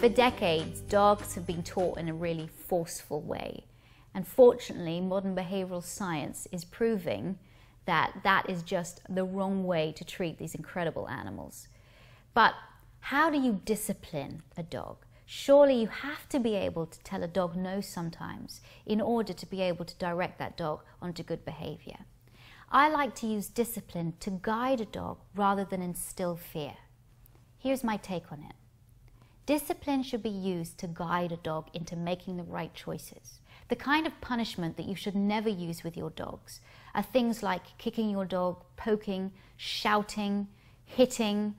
For decades, dogs have been taught in a really forceful way. And fortunately, modern behavioral science is proving that that is just the wrong way to treat these incredible animals. But how do you discipline a dog? Surely you have to be able to tell a dog no sometimes in order to be able to direct that dog onto good behavior. I like to use discipline to guide a dog rather than instill fear. Here's my take on it. Discipline should be used to guide a dog into making the right choices. The kind of punishment that you should never use with your dogs are things like kicking your dog, poking, shouting, hitting,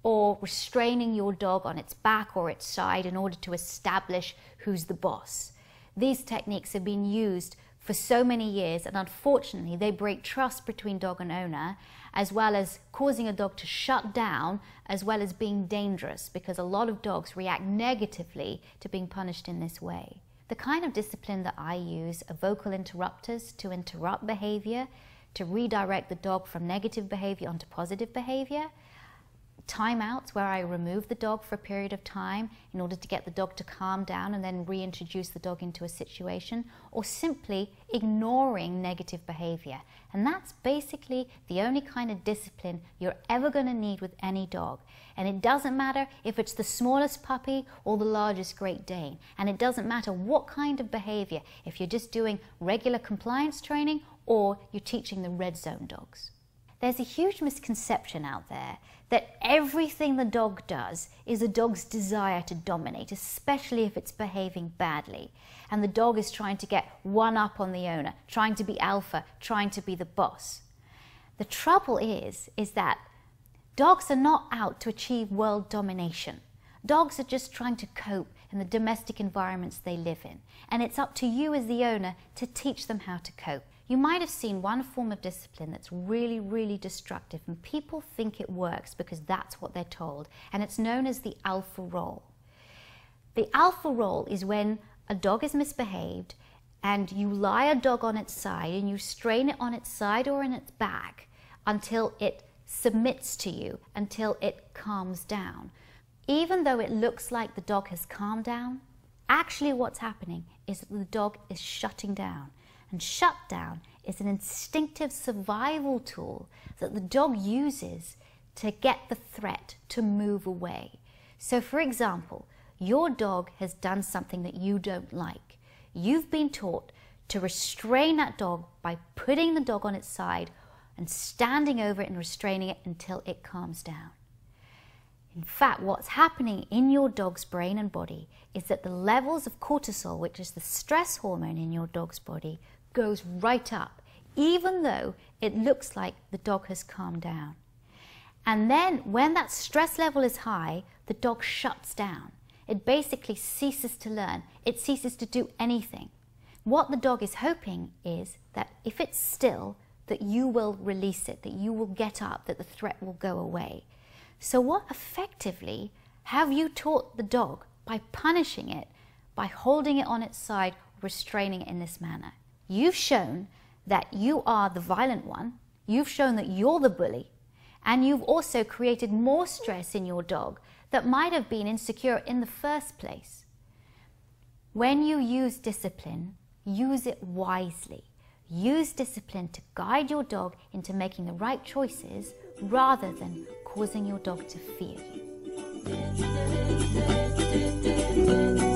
or restraining your dog on its back or its side in order to establish who's the boss. These techniques have been used for so many years, and unfortunately they break trust between dog and owner, as well as causing a dog to shut down, as well as being dangerous, because a lot of dogs react negatively to being punished in this way. The kind of discipline that I use are vocal interrupters to interrupt behavior, to redirect the dog from negative behavior onto positive behavior, timeouts where I remove the dog for a period of time in order to get the dog to calm down and then reintroduce the dog into a situation, or simply ignoring negative behavior. And that's basically the only kind of discipline you're ever going to need with any dog. And it doesn't matter if it's the smallest puppy or the largest Great Dane. And it doesn't matter what kind of behavior, if you're just doing regular compliance training or you're teaching the red zone dogs. There's a huge misconception out there that everything the dog does is a dog's desire to dominate, especially if it's behaving badly. And the dog is trying to get one up on the owner, trying to be alpha, trying to be the boss. The trouble is that dogs are not out to achieve world domination. Dogs are just trying to cope in the domestic environments they live in. And it's up to you as the owner to teach them how to cope. You might have seen one form of discipline that's really, really destructive, and people think it works because that's what they're told, and it's known as the alpha role. The alpha role is when a dog is misbehaved and you lie a dog on its side and you strain it on its side or in its back until it submits to you, until it calms down. Even though it looks like the dog has calmed down, actually what's happening is that the dog is shutting down. And shut down is an instinctive survival tool that the dog uses to get the threat to move away. So for example, your dog has done something that you don't like. You've been taught to restrain that dog by putting the dog on its side and standing over it and restraining it until it calms down. In fact, what's happening in your dog's brain and body is that the levels of cortisol, which is the stress hormone in your dog's body, goes right up, even though it looks like the dog has calmed down. And then when that stress level is high, the dog shuts down. It basically ceases to learn. It ceases to do anything. What the dog is hoping is that if it's still, that you will release it, that you will get up, that the threat will go away. So what effectively have you taught the dog by punishing it, by holding it on its side, restraining it in this manner? You've shown that you are the violent one, you've shown that you're the bully, and you've also created more stress in your dog that might have been insecure in the first place. When you use discipline, use it wisely. Use discipline to guide your dog into making the right choices rather than causing your dog to fear you.